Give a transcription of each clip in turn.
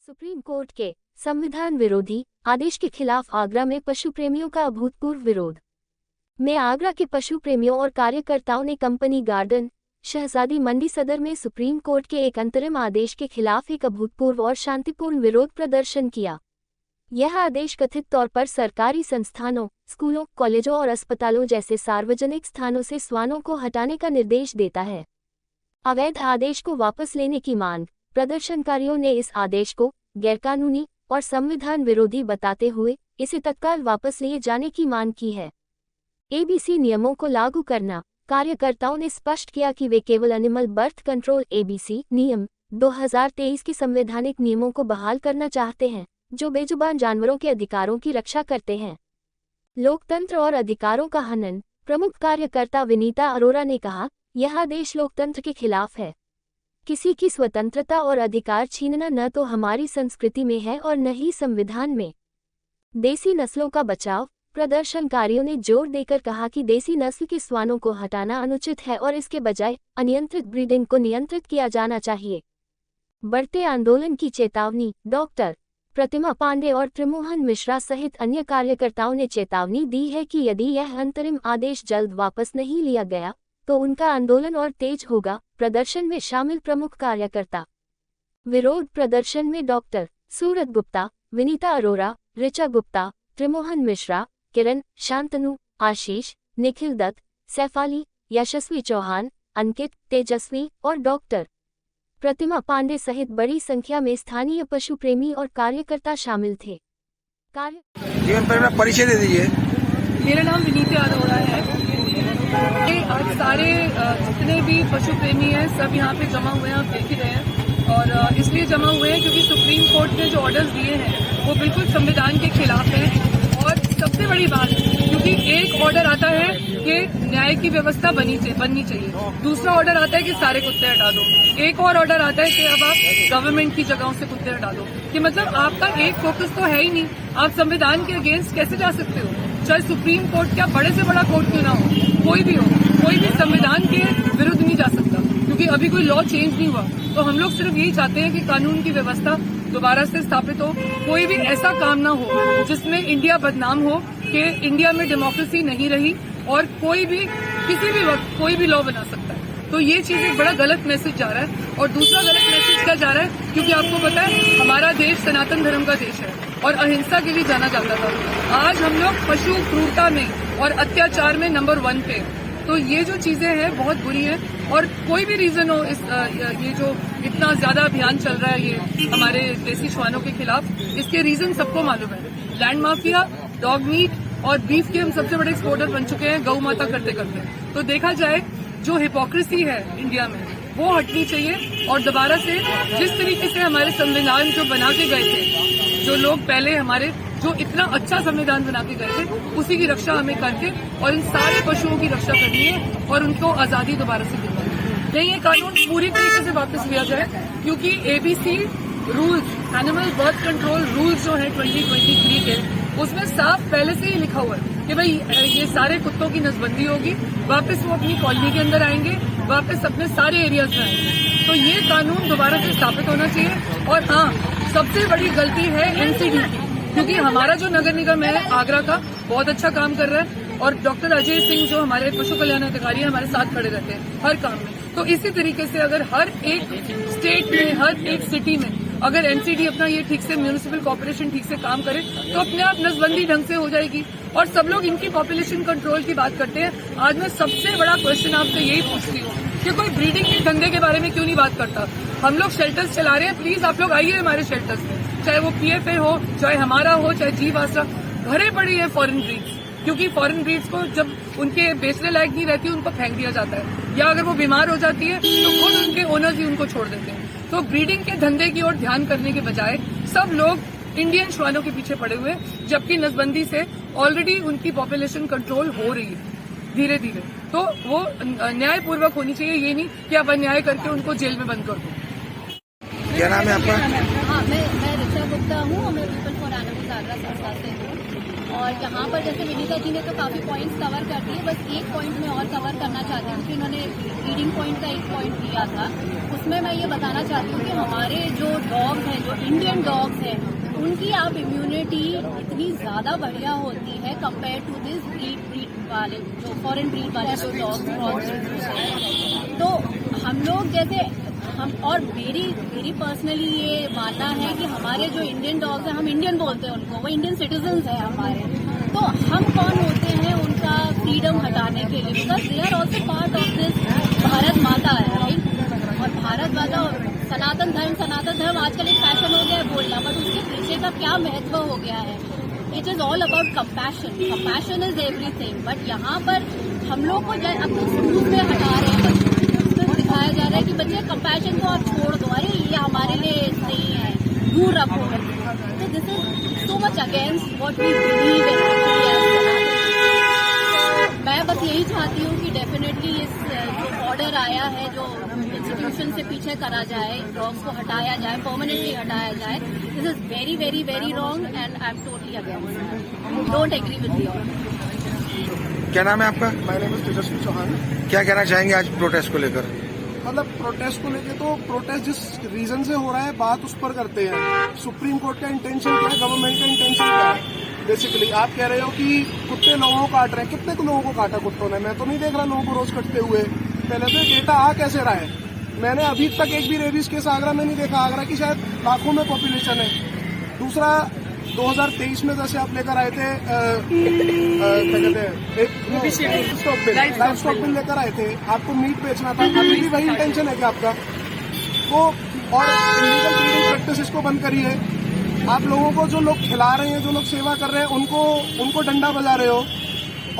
Supreme court के संविधान विरोधी आदेश के खिलाफ आगरा में पशु प्रेमियों का अभूतपूर्व विरोध में आगरा के पशु प्रेमियों और कार्यकर्ताओं ने कंपनी गार्डन शहजादी मंडी सदर में सुप्रीम कोर्ट के एक अंतरिम आदेश के खिलाफ एक अभूतपूर्व और शांतिपूर्ण विरोध प्रदर्शन किया। यह आदेश कथित तौर पर सरकारी संस्थानों, स्कूलों, कॉलेजों और अस्पतालों जैसे सार्वजनिक स्थानों से श्वानों को हटाने का निर्देश देता है। अवैध आदेश को वापस लेने की मांग। प्रदर्शनकारियों ने इस आदेश को गैरकानूनी और संविधान विरोधी बताते हुए इसे तत्काल वापस लिए जाने की मांग की है। एबीसी नियमों को लागू करना। कार्यकर्ताओं ने स्पष्ट किया कि वे केवल एनिमल बर्थ कंट्रोल एबीसी नियम 2023 के संवैधानिक नियमों को बहाल करना चाहते हैं, जो बेजुबान जानवरों के अधिकारों की रक्षा करते हैं। लोकतंत्र और अधिकारों का हनन। प्रमुख कार्यकर्ता विनीता अरोरा ने कहा, यह आदेश लोकतंत्र के खिलाफ है। किसी की स्वतंत्रता और अधिकार छीनना न तो हमारी संस्कृति में है और न ही संविधान में। देसी नस्लों का बचाव। प्रदर्शनकारियों ने जोर देकर कहा कि देसी नस्ल के श्वानों को हटाना अनुचित है और इसके बजाय अनियंत्रित ब्रीडिंग को नियंत्रित किया जाना चाहिए। बढ़ते आंदोलन की चेतावनी। डॉक्टर प्रतिमा पांडे और त्रिमोहन मिश्रा सहित अन्य कार्यकर्ताओं ने चेतावनी दी है कि यदि यह अंतरिम आदेश जल्द वापस नहीं लिया गया तो उनका आंदोलन और तेज होगा। प्रदर्शन में शामिल प्रमुख कार्यकर्ता। विरोध प्रदर्शन में डॉक्टर सूरत गुप्ता, विनीता अरोरा, ऋचा गुप्ता, त्रिमोहन मिश्रा, किरण, शांतनु, आशीष, निखिल दत्त, सैफाली, यशस्वी चौहान, अंकित, तेजस्वी और डॉक्टर प्रतिमा पांडे सहित बड़ी संख्या में स्थानीय पशु प्रेमी और कार्यकर्ता शामिल थे। जीवन पर परिचय दे दीजिए। मेरा नाम विनीता अरोरा है। आज सारे जितने भी पशु प्रेमी हैं सब यहाँ पे जमा हुए हैं, आप देख ही रहे हैं। और इसलिए जमा हुए हैं क्योंकि सुप्रीम कोर्ट ने जो ऑर्डर्स दिए हैं वो बिल्कुल संविधान के खिलाफ है। और सबसे बड़ी बात, क्योंकि एक ऑर्डर आता है कि न्याय की व्यवस्था बननी चाहिए, दूसरा ऑर्डर आता है कि सारे कुत्ते हटा दो, एक और ऑर्डर आता है कि अब आप गवर्नमेंट की जगहों से कुत्ते हटा दो। कि मतलब आपका एक फोकस तो है ही नहीं। आप संविधान के अगेंस्ट कैसे जा सकते हो? चाहे सुप्रीम कोर्ट क्या बड़े से बड़ा कोर्ट क्यों ना हो, कोई भी संविधान के विरुद्ध नहीं जा सकता, क्योंकि अभी कोई लॉ चेंज नहीं हुआ। तो हम लोग सिर्फ यही चाहते हैं कि कानून की व्यवस्था दोबारा से स्थापित हो। कोई भी ऐसा काम ना हो जिसमें इंडिया बदनाम हो कि इंडिया में डेमोक्रेसी नहीं रही और कोई भी किसी भी वक्त कोई भी लॉ बना सकता है। तो ये चीज एक बड़ा गलत मैसेज जा रहा है। और दूसरा गलत मैसेज क्या जा रहा है, क्योंकि आपको पता है हमारा देश सनातन धर्म का देश है और अहिंसा के लिए जाना जाता था। आज हम लोग पशु क्रूरता में और अत्याचार में नंबर 1 पे। तो ये जो चीजें हैं बहुत बुरी हैं। और कोई भी रीजन हो, ये जो इतना ज्यादा अभियान चल रहा है ये हमारे देसी श्वानों के खिलाफ, इसके रीजन सबको मालूम है। लैंड माफिया, डॉग मीट और बीफ के हम सबसे बड़े एक्सपोर्टर बन चुके हैं गौ माता करते करते। तो देखा जाए जो हिपोक्रेसी है इंडिया में वो हटनी चाहिए। और दोबारा से जिस तरीके से हमारे संविधान जो बना के गए थे, जो लोग पहले हमारे जो इतना अच्छा संविधान बना के गए थे, उसी की रक्षा हमें करके और इन सारे पशुओं की रक्षा करनी है और उनको आजादी दोबारा से दिलवानी है। नहीं, ये कानून पूरी तरीके से वापस लिया जाए, क्योंकि ABC rules, animal birth control rules जो है 2023 के, उसमें साफ पहले से ही लिखा हुआ है कि भाई ये सारे कुत्तों की नसबंदी होगी, वापस वो अपनी कॉलोनी के अंदर आएंगे, वापस अपने सारे एरियाज में आएंगे। तो ये कानून दोबारा से स्थापित होना चाहिए। और हाँ, सबसे बड़ी गलती है एनसीडी की, क्योंकि हमारा जो नगर निगम है आगरा का बहुत अच्छा काम कर रहा है और डॉक्टर अजय सिंह जो हमारे पशु कल्याण अधिकारी है हमारे साथ खड़े रहते हैं हर काम में। तो इसी तरीके से अगर हर एक स्टेट में, हर एक सिटी में अगर एनसीडी अपना ये ठीक से, म्यूनिसिपल कॉर्पोरेशन ठीक से काम करे तो अपने आप नसबंदी ढंग से हो जाएगी। और सब लोग इनकी पॉपुलेशन कंट्रोल की बात करते हैं। आज मैं सबसे बड़ा क्वेश्चन आपसे यही पूछती हूँ कि कोई ब्रीडिंग के धंधे के बारे में क्यों नहीं बात करता? हम लोग शेल्टर्स चला रहे हैं, प्लीज आप लोग आइए हमारे शेल्टर्स में, चाहे वो पीएफए हो, चाहे हमारा हो, चाहे जीव आसरा। भरे पड़ी है फॉरेन ब्रीड्स, क्योंकि फॉरेन ब्रीड्स को जब उनके बेचने लायक नहीं रहती उनको फेंक दिया जाता है, या अगर वो बीमार हो जाती है तो खुद उनके ओनर्स ही उनको छोड़ देते हैं। तो ब्रीडिंग के धंधे की ओर ध्यान करने के बजाय सब लोग इंडियन श्वानों के पीछे पड़े हुए, जबकि नसबंदी से ऑलरेडी उनकी पॉपुलेशन कंट्रोल हो रही है धीरे धीरे। तो वो न्यायपूर्वक होनी चाहिए, ये नहीं कि आप अन्याय करके उनको जेल में बंद कर दो। क्या नाम है आपका? हाँ, मैं ऋचा गुप्ता हूँ और मैं पीपल फॉर एनिमल्स आगरा संस्था से हूँ। और यहाँ पर जैसे विनीता जी ने तो काफी पॉइंट्स कवर कर दिए, बस एक पॉइंट मैं और कवर करना चाहती हूँ कि उन्होंने ब्रीडिंग पॉइंट का एक पॉइंट दिया था, इसमें मैं ये बताना चाहती हूँ कि हमारे जो डॉग्स हैं, जो इंडियन डॉग्स हैं, उनकी आप इम्यूनिटी इतनी ज़्यादा बढ़िया होती है कंपेयर टू दिस ब्रीड वाले, जो फॉरेन ब्रीड वाले जो डॉग्स हैं। तो हम लोग जैसे हम, और मेरी पर्सनली ये मानना है कि हमारे जो इंडियन डॉग्स हैं, हम इंडियन बोलते हैं उनको, वो इंडियन सिटीजन्स हैं हमारे, तो हम कौन होते हैं उनका फ्रीडम हटाने के लिए, because they are also part of this Bharat Mata है, राइट। और भारत माता और सनातन धर्म आजकल एक फैशन हो गया है बोलना, बट उसके पीछे का क्या महत्व हो गया है। It is all about compassion is everything. But यहाँ पर हम लोग को अपने स्कूल में हटा रहे हैं, उसमें दिखाया जा रहा है कि बच्चे कंपैशन को आप छोड़ दो, अरे ये हमारे लिए नहीं है, दूर रखो। तो this is so much against what we believe in. मैं बस यही चाहती हूँ कि डेफिनेटली इस जो ऑर्डर आया है, जो इंस्टीट्यूशन से पीछे करा जाए, डॉग्स को हटाया जाए, परमानेंटली हटाया जाए, this is very very very wrong and I am totally against, don't agree with the order. क्या नाम है आपका? My name is Tejaswi Chauhan. क्या कहना चाहेंगे आज प्रोटेस्ट को लेकर? मतलब प्रोटेस्ट को लेके तो प्रोटेस्ट जिस रीजन से हो रहा है बात उस पर करते हैं। सुप्रीम कोर्ट का इंटेंशन क्या है, गवर्नमेंट का इंटेंशन क्या है? बेसिकली आप कह रहे हो कि कुत्ते लोगों को काट रहे हैं। कितने को लोगों को काटा कुत्तों ने? मैं तो नहीं देख रहा लोगों को रोज कटते हुए। पहले तो डेटा आ कैसे रहा है? मैंने अभी तक एक भी रेबीज केस आगरा में नहीं देखा। आगरा की शायद लाखों में पॉपुलेशन है। दूसरा 2023 में जैसे आप लेकर आए थे क्या कहते हैं, एक लाइफ स्टॉक बिल लेकर आए थे, आपको मीट बेचना था। अभी भी वही इंटेंशन है क्या आपका? तो और इलीगल ब्रीडिंग प्रैक्टिस को बंद करिए। आप लोगों को जो लोग खिला रहे हैं, जो लोग सेवा कर रहे हैं, उनको डंडा बजा रहे हो,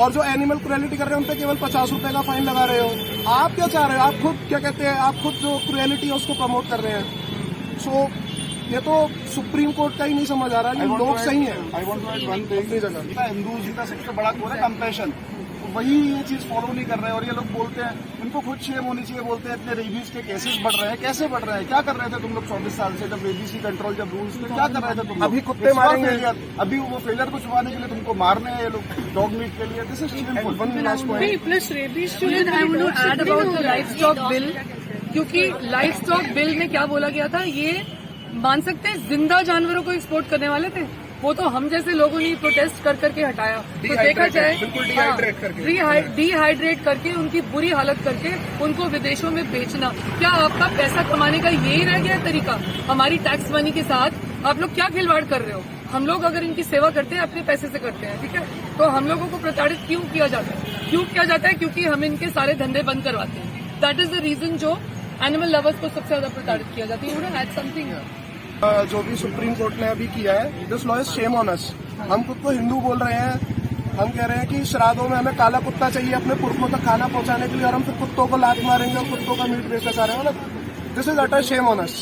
और जो एनिमल क्रुएलिटी कर रहे हैं उन पे केवल 50 रुपए का फाइन लगा रहे हो। आप क्या चाह रहे हो? आप खुद क्या कहते हैं, आप खुद जो क्रुएलिटी है उसको प्रमोट कर रहे हैं। सो ये तो सुप्रीम कोर्ट का ही नहीं समझ आ रहा है, लोग सही है। I want to add one thing, Hindus का सबसे बड़ा कोर है कंपैशन, वही ये चीज फॉलो नहीं कर रहे हैं। और ये लोग बोलते हैं, उनको खुद शेम होनी चाहिए, बोलते हैं इतने रेबीज के केसेस बढ़ रहे हैं। कैसे बढ़ रहे हैं? क्या कर रहे थे तुम लोग 24 साल से, जब रेबीज की कंट्रोल, जब रूल्स थे, क्या कर रहे थे तुम लोग? अभी कुत्ते मारेंगे, अभी वो फेलियर को छुपाने के लिए तुमको मारने हैं ये लोग डॉग मीट के लिए। This is shameful. One last point, plus rabies I want to add about the livestock bill, क्योंकि लाइफ स्टॉक बिल में क्या बोला गया था, ये मान सकते हैं जिंदा जानवरों को एक्सपोर्ट करने वाले थे। वो तो हम जैसे लोगों ने प्रोटेस्ट कर करके हटाया। तो देखा जाए, बिल्कुल डिहाइड्रेट करके, डिहाइड्रेट करके, उनकी बुरी हालत करके उनको विदेशों में बेचना। क्या आपका पैसा कमाने का यही रह गया तरीका? हमारी टैक्स मनी के साथ आप लोग क्या खिलवाड़ कर रहे हो? हम लोग अगर इनकी सेवा करते हैं, अपने पैसे से करते हैं, ठीक है, तो हम लोगों को प्रताड़ित क्यों किया जाता है? क्योंकि हम इनके सारे धंधे बंद करवाते हैं। दैट इज द रीजन जो एनिमल लवर्स को सबसे ज्यादा प्रताड़ित किया जाता है। जो भी सुप्रीम कोर्ट ने अभी किया है, this law is shame on us. हम खुद को हिंदू बोल रहे हैं, हम कह रहे हैं कि श्राद्धों में हमें काला कुत्ता चाहिए अपने पुरखों तक खाना पहुंचाने के लिए, और हम फिर कुत्तों को लात मारेंगे और कुत्तों का मीट बेचना चाह रहे हैं। मतलब this is utter shame on us.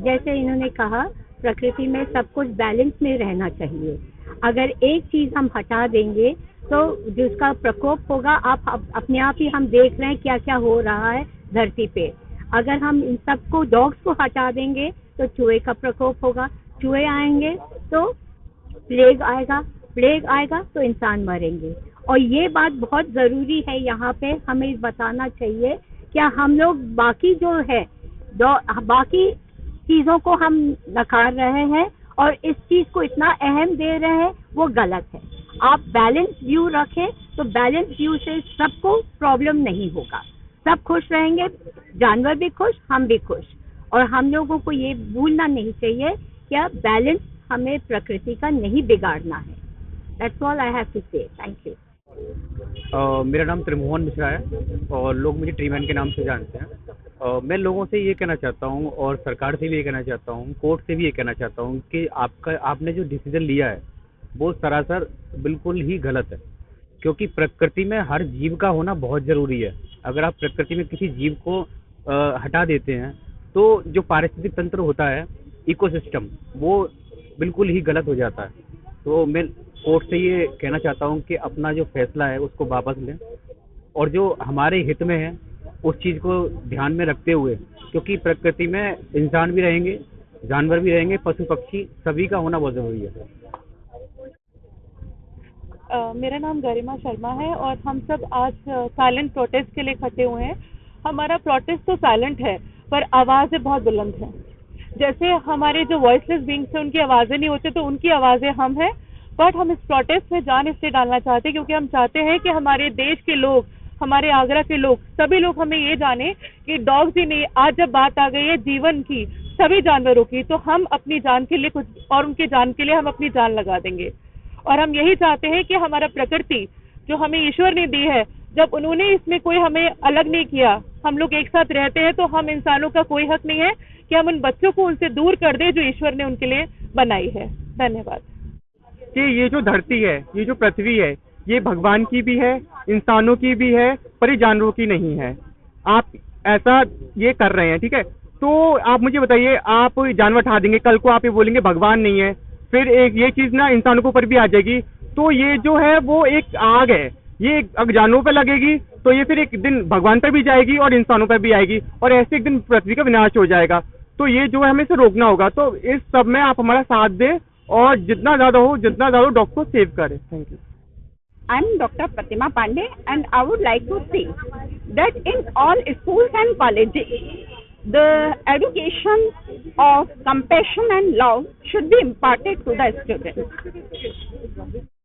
जैसे इन्होंने कहा, प्रकृति में सब कुछ बैलेंस में रहना चाहिए। अगर एक चीज हम हटा देंगे तो जिसका प्रकोप होगा, आप अपने आप ही हम देख रहे हैं क्या क्या हो रहा है धरती पे। अगर हम इन सबको, डॉग्स को हटा देंगे तो चूहे का प्रकोप होगा, चूहे आएंगे तो प्लेग आएगा तो इंसान मरेंगे। और ये बात बहुत जरूरी है, यहाँ पे हमें बताना चाहिए क्या हम लोग बाकी जो है बाकी चीजों को हम नकार रहे हैं और इस चीज को इतना अहम दे रहे हैं, वो गलत है। आप बैलेंस व्यू रखें तो बैलेंस व्यू से सबको प्रॉब्लम नहीं होगा, सब खुश रहेंगे, जानवर भी खुश, हम भी खुश। और हम लोगों को ये भूलना नहीं चाहिए कि बैलेंस हमें प्रकृति का नहीं बिगाड़ना है। That's all I have to say. Thank you. मेरा नाम त्रिमोहन मिश्रा है और लोग मुझे ट्रीमैन के नाम से जानते हैं। मैं लोगों से ये कहना चाहता हूँ और सरकार से भी ये कहना चाहता हूँ, कोर्ट से भी ये कहना चाहता हूँ कि आपने जो डिसीजन लिया है वो सरासर बिल्कुल ही गलत है, क्योंकि प्रकृति में हर जीव का होना बहुत ज़रूरी है। अगर आप प्रकृति में किसी जीव को हटा देते हैं तो जो पारिस्थितिक तंत्र होता है, इकोसिस्टम, वो बिल्कुल ही गलत हो जाता है। तो मैं कोर्ट से ये कहना चाहता हूँ कि अपना जो फैसला है उसको वापस लें और जो हमारे हित में है उस चीज़ को ध्यान में रखते हुए, क्योंकि प्रकृति में इंसान भी रहेंगे, जानवर भी रहेंगे, पशु पक्षी सभी का होना बहुत ज़रूरी है। मेरा नाम गरिमा शर्मा है और हम सब आज साइलेंट प्रोटेस्ट के लिए इकट्ठे हुए हैं। हमारा प्रोटेस्ट तो साइलेंट है पर आवाज़ें बहुत बुलंद हैं। जैसे हमारे जो वॉइसलेस बींग्स हैं उनकी आवाज़ें नहीं होती तो उनकी आवाज़ें हम हैं। बट हम इस प्रोटेस्ट में जान इसलिए डालना चाहते हैं क्योंकि हम चाहते हैं कि हमारे देश के लोग, हमारे आगरा के लोग, सभी लोग हमें ये जाने कि डॉग्स ही नहीं, आज जब बात आ गई है जीवन की, सभी जानवरों की, तो हम अपनी जान के लिए कुछ और उनकी जान के लिए हम अपनी जान लगा देंगे। और हम यही चाहते हैं कि हमारा प्रकृति जो हमें ईश्वर ने दी है, जब उन्होंने इसमें कोई हमें अलग नहीं किया, हम लोग एक साथ रहते हैं, तो हम इंसानों का कोई हक नहीं है कि हम उन बच्चों को उनसे दूर कर दें जो ईश्वर ने उनके लिए बनाई है। धन्यवाद। कि ये जो धरती है, ये जो पृथ्वी है, ये भगवान की भी है, इंसानों की भी है, पर ये जानवरों की नहीं है। आप ऐसा ये कर रहे हैं, ठीक है? तो आप मुझे बताइए, आप जानवर उठा देंगे, कल को आप ये बोलेंगे भगवान नहीं है, फिर एक ये चीज़ ना इंसानों के ऊपर भी आ जाएगी। तो ये जो है वो एक आग है, ये अगर जानवरों पर लगेगी तो ये फिर एक दिन भगवान पर भी जाएगी और इंसानों पर भी आएगी और ऐसे एक दिन पृथ्वी का विनाश हो जाएगा। तो ये जो है हमें इसे रोकना होगा। तो इस सब में आप हमारा साथ दें और जितना ज़्यादा डॉग को सेव करें। Thank you. I'm Dr. Pratima Pandey and I would like to say that in all schools and colleges, the education of compassion and love should be imparted to the students.